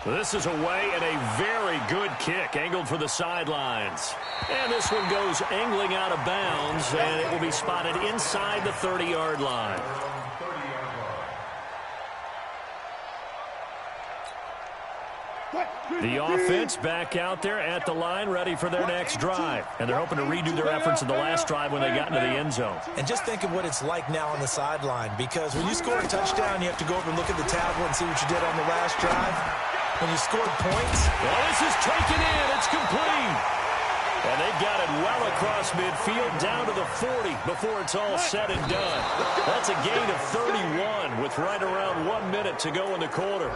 This is away and a very good kick, angled for the sidelines. And this one goes angling out of bounds, and it will be spotted inside the 30-yard line. The offense back out there at the line, ready for their next drive. And they're hoping to redo their efforts in the last drive when they got into the end zone. And just think of what it's like now on the sideline, because when you score a touchdown, you have to go over and look at the tablet and see what you did on the last drive. When you scored points. Well, this is taken in. It's complete. And they got it well across midfield down to the 40 before it's all said and done. That's a gain of 31 with right around 1 minute to go in the quarter.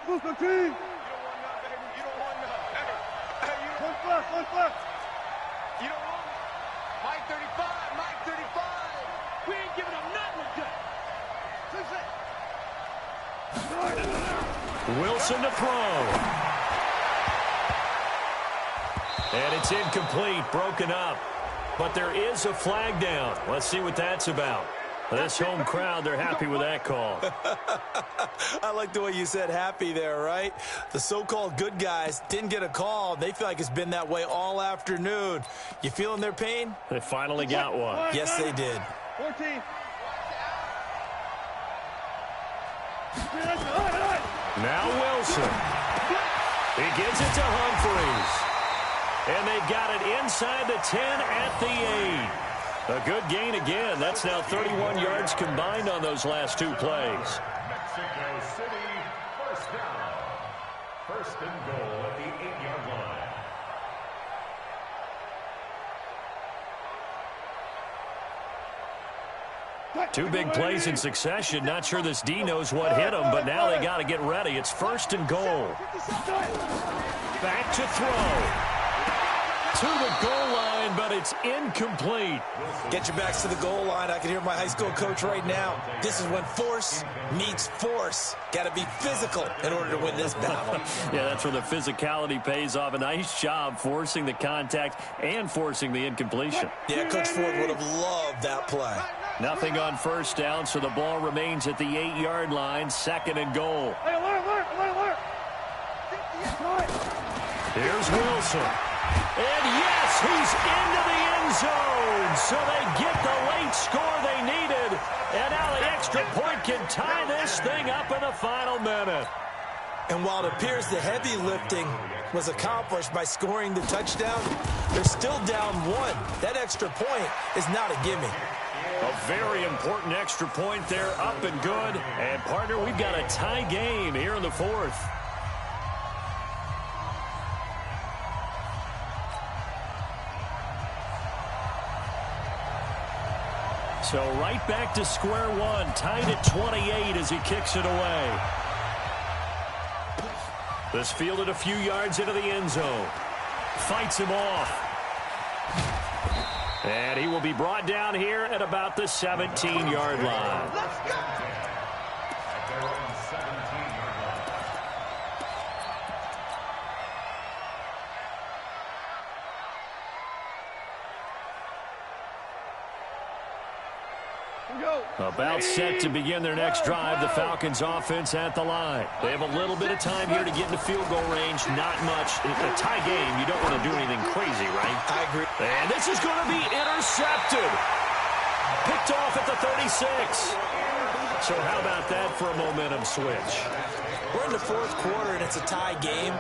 Booker team. You don't want none. One flush. You don't want Mike 35. We ain't giving up nothing today. Wilson to throw. And it's incomplete, broken up. But there is a flag down. Let's see what that's about. This home crowd, they're happy with that call. I like the way you said happy there, right? The so-called good guys didn't get a call. They feel like it's been that way all afternoon. You feeling their pain? They finally got one. Yes, they did. 14. Now Wilson. He gives it to Humphreys. And they got it inside the 10 at the 8. A good gain again. That's now 31 yards combined on those last 2 plays. Mexico City, first down. First and goal at the 8-yard line. 2 big plays in succession. Not sure this D knows what hit him, but now they got to get ready. It's first and goal. Back to throw. To the goal line, but it's incomplete. Get your backs to the goal line. I can hear my high school coach right now. This is when force meets force. Got to be physical in order to win this battle. Yeah, that's where the physicality pays off. A nice job forcing the contact and forcing the incompletion. Yeah, Coach Ford would have loved that play. Nothing on first down, so the ball remains at the 8-yard line. Second and goal. Hey, alert. Here's Wilson. And yes, he's into the end zone. So they get the late score they needed. And now the extra point can tie this thing up in the final minute. And while it appears the heavy lifting was accomplished by scoring the touchdown, they're still down 1. That extra point is not a gimme. A very important extra point there, up and good. And, partner, we've got a tie game here in the 4th. So right back to square one, tied at 28 as he kicks it away. This fielded a few yards into the end zone. Fights him off. And he will be brought down here at about the 17-yard line. Let's go! At their own 17-yard line. About set to begin their next drive, the Falcons offense at the line. They have a little bit of time here to get into field goal range, not much. In a tie game, you don't want to do anything crazy, right? I agree. And this is going to be intercepted. Picked off at the 36. So how about that for a momentum switch? We're in the fourth quarter, and it's a tie game.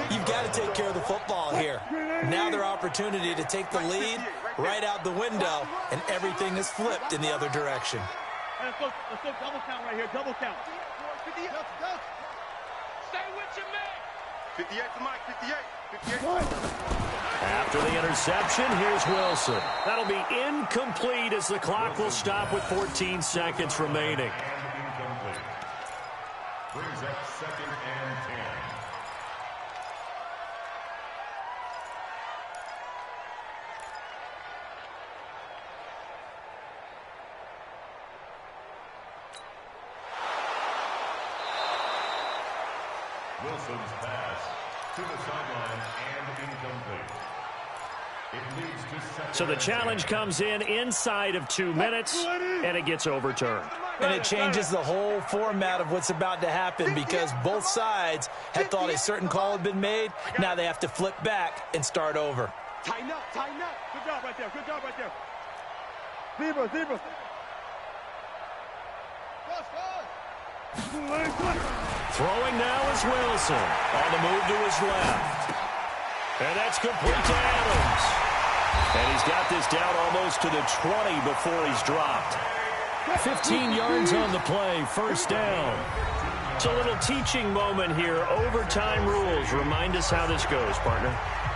You've got to take care of the football here. Now their opportunity to take the lead right out the window, and everything is flipped in the other direction. Let's go double count right here, double count. 58. Stay with your man. 58 to Mike, 58. 58. After the interception, here's Wilson. That'll be incomplete as the clock will stop with 14 seconds remaining. And incomplete. Brings up 2nd and 10. Wilson's pass to the sideline and incomplete. It leads to 2nd. So the challenge comes in inside of 2 minutes, and it gets overturned. And it changes the whole format of what's about to happen because both sides had thought a certain call had been made. Now they have to flip back and start over. Tighten up, tighten up. Good job right there, good job right there. Zebra, zebra. Throwing now is Wilson. On the move to his left. And that's complete to Adams. And he's got this down almost to the 20 before he's dropped. 15 yards on the play, first down. It's a little teaching moment here. Overtime rules. Remind us how this goes, partner.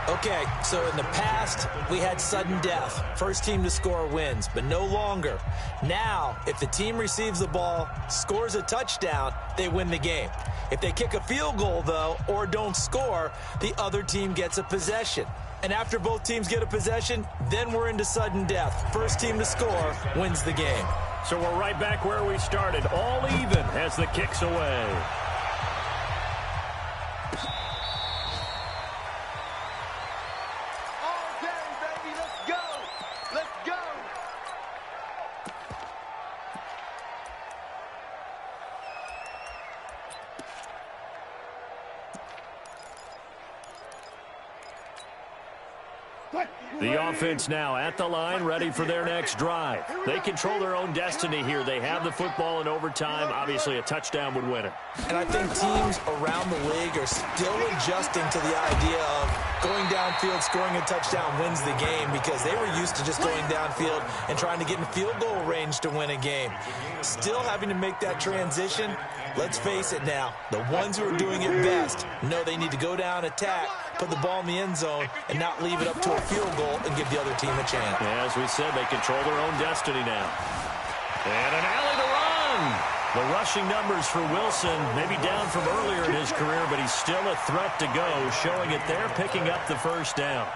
Okay, so in the past, we had sudden death. First team to score wins, but no longer. Now, if the team receives the ball, scores a touchdown, they win the game. If they kick a field goal, though, or don't score, the other team gets a possession. And after both teams get a possession, then we're into sudden death. First team to score wins the game. So we're right back where we started, all even as the kick's away. The offense now at the line, ready for their next drive. They control their own destiny here. They have the football in overtime. Obviously, a touchdown would win it. And I think teams around the league are still adjusting to the idea of going downfield, scoring a touchdown wins the game because they were used to just going downfield and trying to get in field goal range to win a game. Still having to make that transition. Let's face it now, the ones who are doing it best know they need to go down, attack, put the ball in the end zone, and not leave it up to a field goal and give the other team a chance. Yeah, as we said, they control their own destiny now. And an alley to run. The rushing numbers for Wilson, maybe down from earlier in his career, but he's still a threat to go, showing it there, picking up the first down.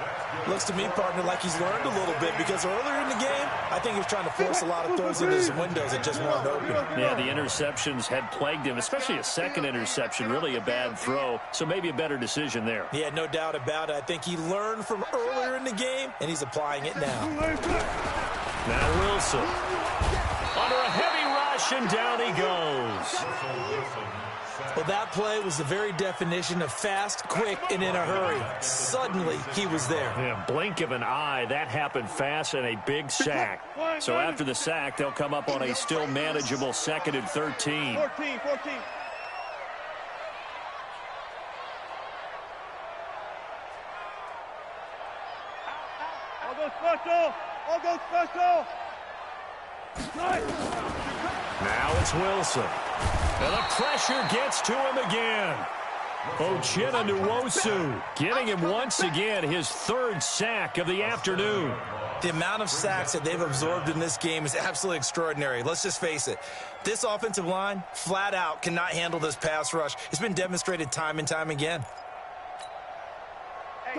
Looks to me, partner, like he's learned a little bit because earlier in the game, I think he was trying to force a lot of throws into his windows that just weren't open. Yeah, the interceptions had plagued him, especially a second interception, really a bad throw, so maybe a better decision there. Yeah, no doubt about it. I think he learned from earlier in the game, and he's applying it now. Now Wilson, under a heavy rush, and down he goes. Well, that play was the very definition of fast, quick, and in a hurry. Suddenly, he was there. Yeah, blink of an eye, that happened fast, and a big sack. So after the sack, they'll come up on a still manageable 2nd and 13. 14. I'll go special. Now it's Wilson. And the pressure gets to him again. Uchenna Nwosu getting him once again his 3rd sack of the afternoon. The amount of sacks that they've absorbed in this game is absolutely extraordinary. Let's just face it. This offensive line, flat out, cannot handle this pass rush. It's been demonstrated time and time again.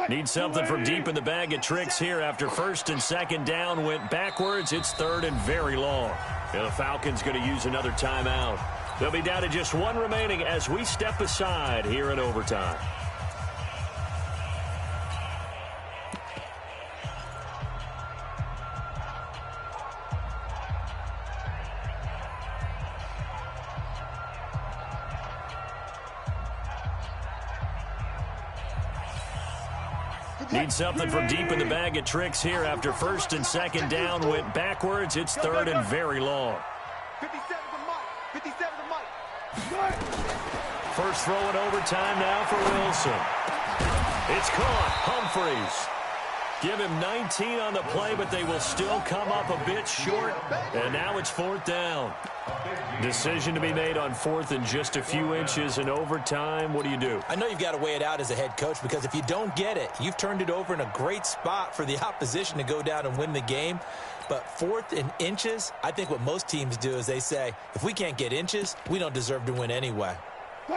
Need something from deep in the bag of tricks here after first and second down went backwards. It's third and very long. And the Falcons going to use another timeout. They'll be down to just one remaining as we step aside here in overtime. Need something from deep in the bag of tricks here after first and second down went backwards. It's third and very long. 57 to Mike. 57 to Mike. First throw in overtime now for Wilson. It's caught. Humphreys. Give him 19 on the play, but they will still come up a bit short. And now it's fourth down. Decision to be made on fourth and just a few inches in overtime. What do you do? I know you've got to weigh it out as a head coach, because if you don't get it, you've turned it over in a great spot for the opposition to go down and win the game. But fourth and inches, I think what most teams do is they say, if we can't get inches, we don't deserve to win anyway.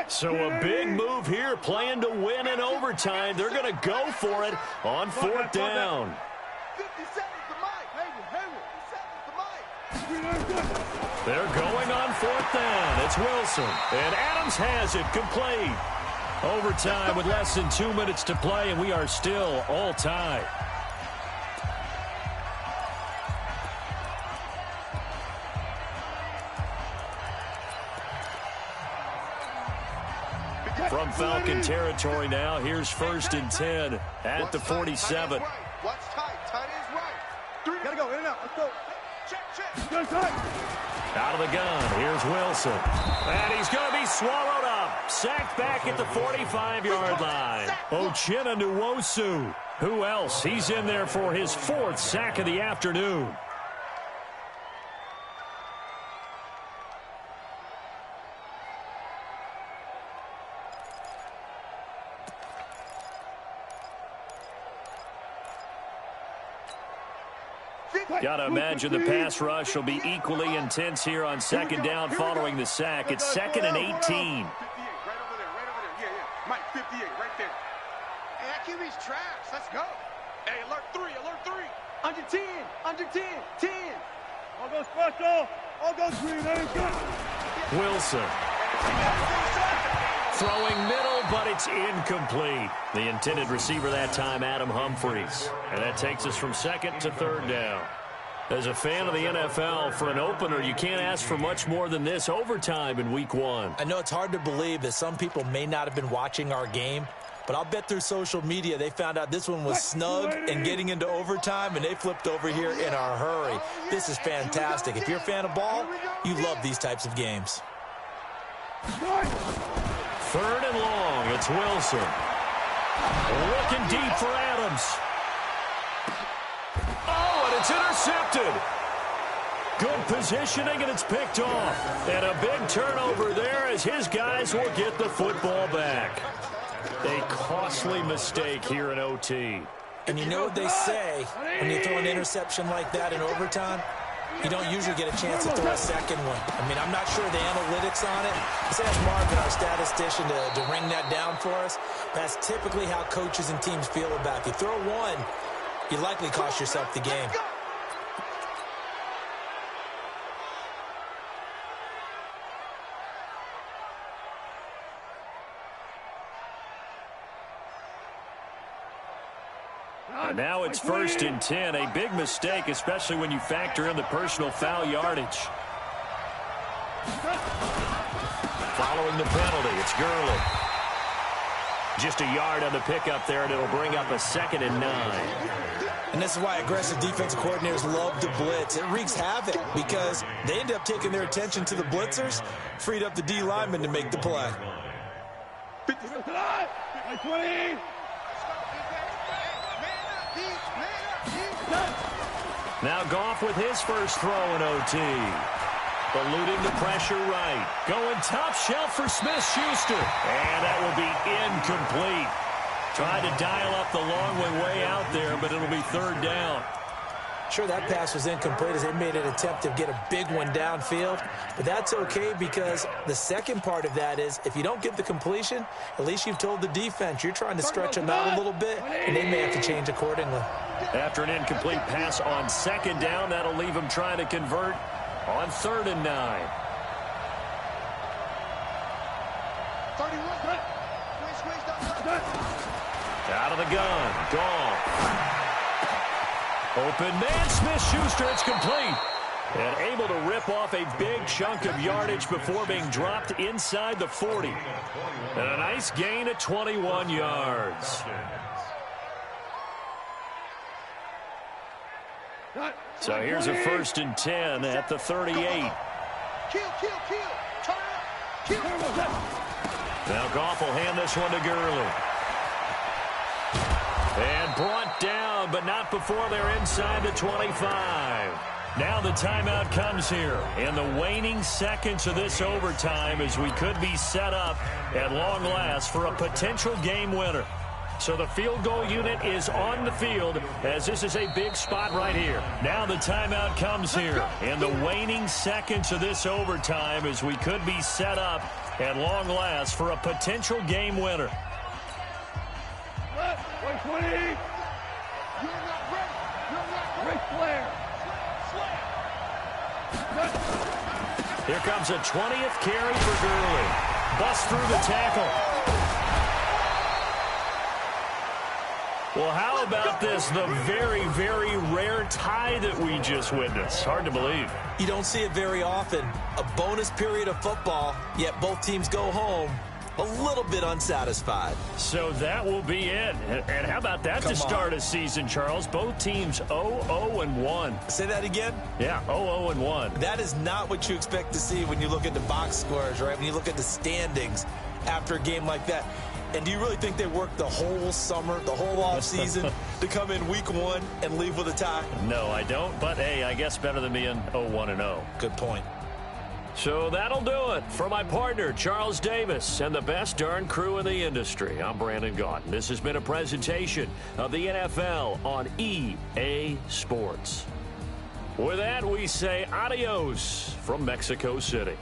So a big move here, playing to win in overtime. They're going to go for it on fourth down. 57 to Mike. Hayward. 57 to Mike. They're going on fourth down. It's Wilson. And Adams has it complete. Overtime with less than 2 minutes to play, and we are still all tied. From Falcon territory now, here's first and 10 at the 47. Watch tight. Tight is right. Gotta go. In and out. Let's go. Check. Out of the gun, here's Wilson. And he's going to be swallowed up. Sacked back at the 45-yard line. Uchenna Nwosu. Who else? He's in there for his fourth sack of the afternoon. Got to imagine the pass rush will be equally intense here on second down following the sack. It's second and 18. 58, right over there, right over there. Yeah. Mike, 58, right there. Hey, that QB's trash. Let's go. Hey, alert 3. Under 10, under 10, 10. All goes special. All goes green. There you go. Wilson. Throwing middle, but it's incomplete. The intended receiver that time, Adam Humphreys. And that takes us from second to third down. As a fan of the NFL, for an opener, you can't ask for much more than this overtime in week one. I know it's hard to believe that some people may not have been watching our game, but I'll bet through social media they found out this one was snug and getting into overtime, and they flipped over here in a hurry. This is fantastic. If you're a fan of ball, you love these types of games. Third and long, it's Wilson. Looking deep for Adams. Oh, and it's intercepted. Good positioning, and it's picked off. And a big turnover there as his guys will get the football back. A costly mistake here in OT. And you know what they say when you throw an interception like that in overtime? You don't usually get a chance to throw a second one. I mean, I'm not sure the analytics on it. Let's ask Marvin, our statistician, to ring that down for us. That's typically how coaches and teams feel about it. If you throw one, you likely cost yourself the game. And now it's first and 10. A big mistake, especially when you factor in the personal foul yardage. Following the penalty, it's Gurley. Just a yard on the pickup there, and it'll bring up a 2nd and 9. And this is why aggressive defensive coordinators love to blitz. It wreaks havoc because they end up taking their attention to the blitzers, freed up the D lineman to make the play. 20. Now Goff with his first throw in OT. Eluding the pressure right. Going top shelf for Smith-Schuster. And that will be incomplete. Tried to dial up the long way out there, but it'll be third down. Sure, that pass was incomplete as they made an attempt to get a big one downfield, but that's okay because the second part of that is if you don't get the completion, at least you've told the defense you're trying to stretch them out a little bit, and they may have to change accordingly. After an incomplete pass on second down, that'll leave them trying to convert on 3rd and 9. 31. Out of the gun. Gone. Open man. Smith-Schuster. It's complete. And able to rip off a big chunk of yardage before being dropped inside the 40. And a nice gain at 21 yards. So here's a 1st and 10 at the 38. Kill. Turn up. Kill. Now Goff will hand this one to Gurley. And brought down, but not before they're inside the 25. Now the timeout comes here. And the waning seconds of this overtime as we could be set up at long last for a potential game winner. So the field goal unit is on the field as this is a big spot right here. Now the timeout comes here. And the waning seconds of this overtime as we could be set up at long last for a potential game winner. 120. You're not ready. Ric Flair. Here comes a 20th carry for Gurley. Bust through the tackle. Well, how about this? The very, very rare tie that we just witnessed. Hard to believe. You don't see it very often. A bonus period of football, yet both teams go home a little bit unsatisfied. So that will be it. And how about that to start a season, Charles? Both teams 0-0-1. Say that again? Yeah, 0-0-1. That is not what you expect to see when you look at the box scores, right? When you look at the standings after a game like that. And do you really think they worked the whole summer, the whole offseason to come in week 1 and leave with a tie? No, I don't. But, hey, I guess better than being 0-1-0. Good point. So that'll do it for my partner, Charles Davis, and the best darn crew in the industry. I'm Brandon Gaudin. This has been a presentation of the NFL on EA Sports. With that, we say adios from Mexico City.